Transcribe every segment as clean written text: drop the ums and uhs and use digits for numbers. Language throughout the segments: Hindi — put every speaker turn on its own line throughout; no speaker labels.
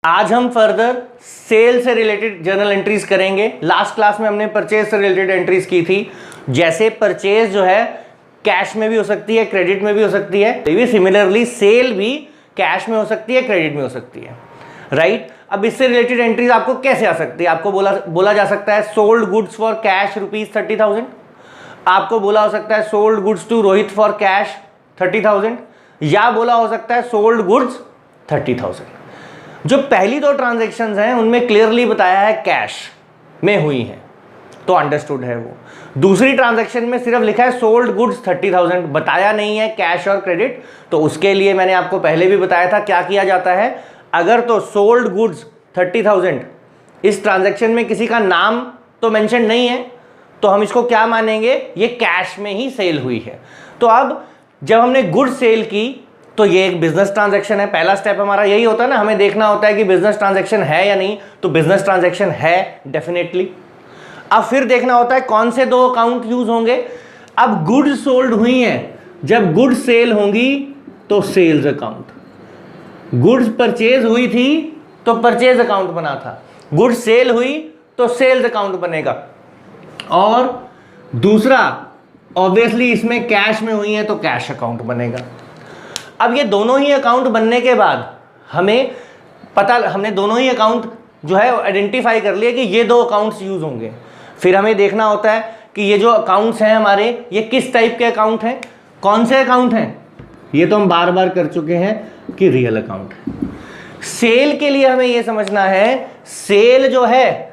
आज हम फर्दर सेल से रिलेटेड जर्नल एंट्रीज करेंगे। लास्ट क्लास में हमने परचेज से रिलेटेड एंट्रीज की थी। जैसे परचेज जो है कैश में भी हो सकती है, क्रेडिट में भी हो सकती है, सिमिलरली सेल भी कैश में हो सकती है, क्रेडिट में हो सकती है, राइट। अब इससे रिलेटेड एंट्रीज आपको कैसे आ सकती है? आपको बोला जा सकता है सोल्ड गुड्स फॉर कैश ₹30,000। आपको बोला हो सकता है sold goods to Rohit for cash 30,000, या बोला हो सकता है सोल्ड गुड्स 30,000। जो पहली दो ट्रांजैक्शंस हैं उनमें क्लियरली बताया है कैश में हुई है, तो अंडरस्टूड है वो। दूसरी ट्रांजैक्शन में सिर्फ लिखा है सोल्ड गुड्स 30,000, बताया नहीं है कैश और क्रेडिट। तो उसके लिए मैंने आपको पहले भी बताया था क्या किया जाता है। अगर तो सोल्ड गुड्स 30,000 इस ट्रांजैक्शन में किसी का नाम तो मेंशन नहीं है, तो हम इसको क्या मानेंगे, ये कैश में ही सेल हुई है। तो अब जब हमने गुड्स सेल की तो ये एक बिजनेस ट्रांजैक्शन है। पहला स्टेप हमारा यही होता है ना, हमें देखना होता है कि बिजनेस ट्रांजैक्शन है या नहीं, तो बिजनेस ट्रांजैक्शन है डेफिनेटली। अब फिर देखना होता है कौन से दो अकाउंट यूज होंगे। अब गुड्स सोल्ड हुई हैं, जब गुड्स सेल होंगी तो सेल्स अकाउंट, गुड्स परचेज हुई थी तो परचेज अकाउंट बना था, गुड्स सेल हुई तो सेल्स अकाउंट बनेगा। और दूसरा ऑब्वियसली इसमें कैश में हुई है तो कैश अकाउंट बनेगा। अब ये दोनों ही अकाउंट बनने के बाद हमने दोनों ही अकाउंट जो है आइडेंटिफाई कर लिया कि ये दो अकाउंट्स यूज होंगे। फिर हमें देखना होता है कि ये जो अकाउंट्स हैं हमारे, ये किस टाइप के अकाउंट हैं, कौन से अकाउंट हैं। ये तो हम बार बार कर चुके हैं कि रियल अकाउंट है। सेल के लिए हमें ये समझना है, सेल जो है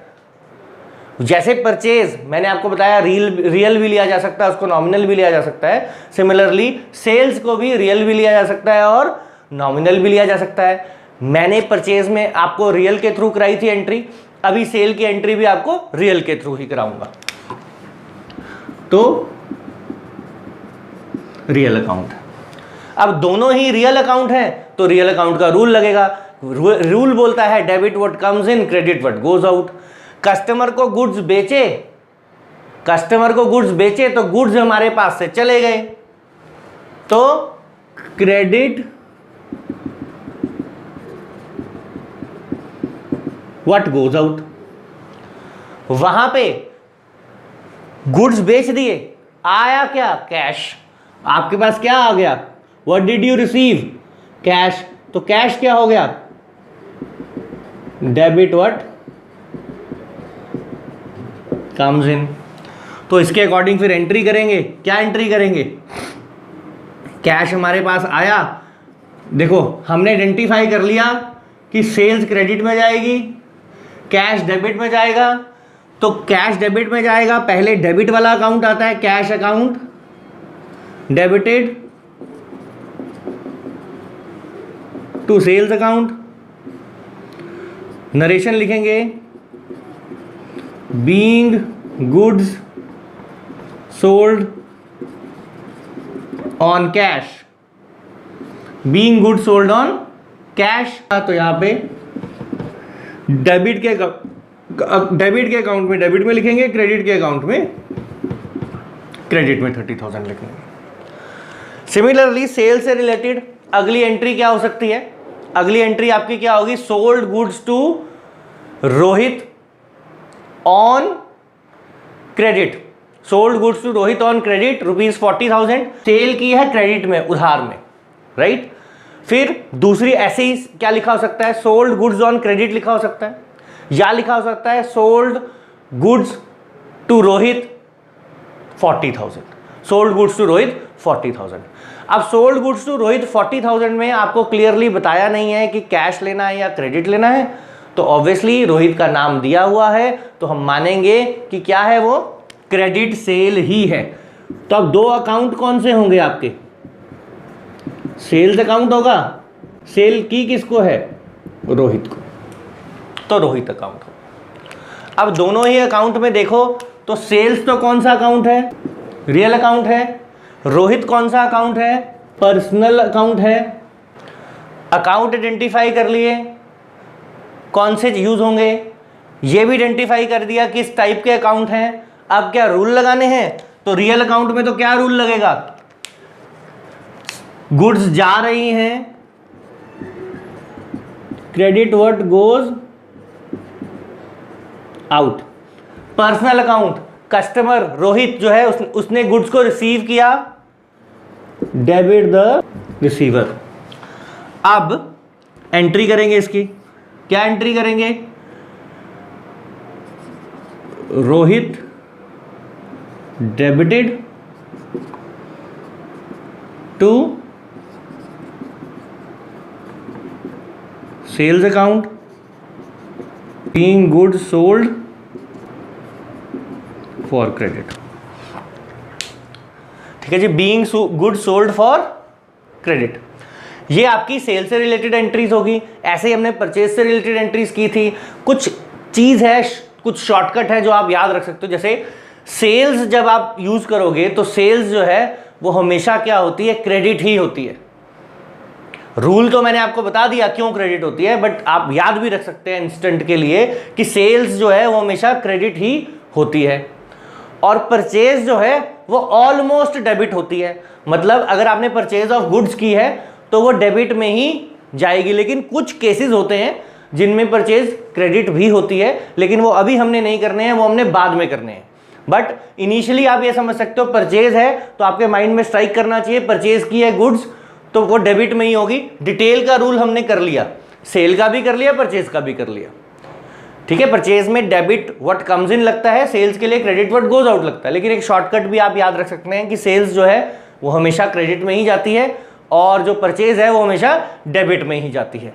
जैसे परचेज मैंने आपको बताया रियल भी लिया जा सकता है, उसको नॉमिनल भी लिया जा सकता है। सिमिलरली सेल्स को भी रियल भी लिया जा सकता है और नॉमिनल भी लिया जा सकता है। मैंने परचेज में आपको रियल के थ्रू कराई थी एंट्री, अभी सेल की एंट्री भी आपको रियल के थ्रू ही कराऊंगा। तो रियल अकाउंट, अब दोनों ही रियल अकाउंट हैं तो रियल अकाउंट का रूल लगेगा। रूल बोलता है debit what comes in, credit what goes out. Customer को गुड्स बेचे तो गुड्स हमारे पास से चले गए, तो क्रेडिट व्हाट गोज आउट। वहां पे गुड्स बेच दिए, आया क्या, कैश। आपके पास क्या आ गया, what did you receive, cash. तो कैश क्या हो गया, डेबिट व्हाट कम्स इन। तो इसके अकॉर्डिंग फिर एंट्री करेंगे। क्या एंट्री करेंगे, कैश हमारे पास आया, देखो हमने आइडेंटिफाई कर लिया कि सेल्स क्रेडिट में जाएगी, कैश डेबिट में जाएगा। तो कैश डेबिट में जाएगा, पहले डेबिट वाला अकाउंट आता है cash account, debited to sales account. Narration लिखेंगे, being goods sold on cash, being goods sold on cash. तो यहां पे डेबिट के अकाउंट में डेबिट में लिखेंगे, क्रेडिट के अकाउंट में क्रेडिट में 30,000 लिखेंगे। सिमिलरली सेल से रिलेटेड अगली एंट्री क्या हो सकती है, अगली एंट्री आपकी क्या होगी, sold goods to Rohit on credit, sold goods to Rohit on credit ₹40,000। Sale की है क्रेडिट में, उधार में, राइट। फिर दूसरी ऐसे ही क्या लिखा हो सकता है, सोल्ड गुड्स ऑन क्रेडिट लिखा हो सकता है, या लिखा हो सकता है sold goods to Rohit 40,000, sold goods to Rohit 40,000। अब सोल्ड गुड्स टू रोहित 40,000 में आपको क्लियरली बताया नहीं है कि कैश लेना है या क्रेडिट लेना है, तो ऑब्वियसली रोहित का नाम दिया हुआ है, तो हम मानेंगे कि क्या है, वो क्रेडिट सेल ही है। तो अब दो अकाउंट कौन से होंगे आपके, सेल्स अकाउंट होगा, सेल की किसको है, रोहित को, तो रोहित अकाउंट होगा। अब दोनों ही अकाउंट में देखो तो सेल्स तो कौन सा अकाउंट है, रियल अकाउंट है, रोहित कौन सा अकाउंट है, पर्सनल अकाउंट है। अकाउंट आइडेंटिफाई कर लिए कौन से यूज होंगे, ये भी आइडेंटिफाई कर दिया किस टाइप के अकाउंट हैं। अब क्या रूल लगाने हैं, तो रियल अकाउंट में तो क्या रूल लगेगा, गुड्स जा रही हैं credit what goes out. Personal account, customer Rohit जो है उसने गुड्स को रिसीव किया, डेबिट द रिसीवर। अब एंट्री करेंगे इसकी, क्या एंट्री करेंगे? Rohit debited to sales account being goods sold for credit. ठीक है जी, being good sold for credit, ये आपकी सेल से रिलेटेड एंट्रीज होगी। ऐसे ही हमने परचेज से रिलेटेड एंट्रीज की थी। कुछ चीज है, कुछ शॉर्टकट है जो आप याद रख सकते हो। जैसे सेल्स जब आप यूज करोगे तो सेल्स जो है वो हमेशा क्या होती है? क्रेडिट ही होती है। रूल तो मैंने आपको बता दिया क्यों क्रेडिट होती है, बट आप याद भी रख सकते हैं इंस्टेंट के लिए कि सेल्स जो है वो हमेशा क्रेडिट ही होती है। और परचेज जो है वो ऑलमोस्ट डेबिट होती है। मतलब अगर आपने परचेज ऑफ गुड्स की है तो वो डेबिट में ही जाएगी। लेकिन कुछ केसेस होते हैं जिनमें परचेज क्रेडिट भी होती है, लेकिन वो अभी हमने नहीं करने हैं, वो हमने बाद में करने हैं। बट इनिशियली आप ये समझ सकते हो परचेज है तो आपके माइंड में स्ट्राइक करना चाहिए परचेज की है गुड्स तो वो डेबिट में ही होगी। डिटेल का रूल हमने कर लिया, सेल का भी कर लिया, परचेज का भी कर लिया। ठीक है, परचेज में डेबिट व्हाट कम्स इन लगता है, सेल्स के लिए क्रेडिट व्हाट गोज आउट लगता है। लेकिन एक शॉर्टकट भी आप याद रख सकते हैं कि सेल्स जो है वो हमेशा क्रेडिट में ही जाती है और जो परचेज है वो हमेशा डेबिट में ही जाती है।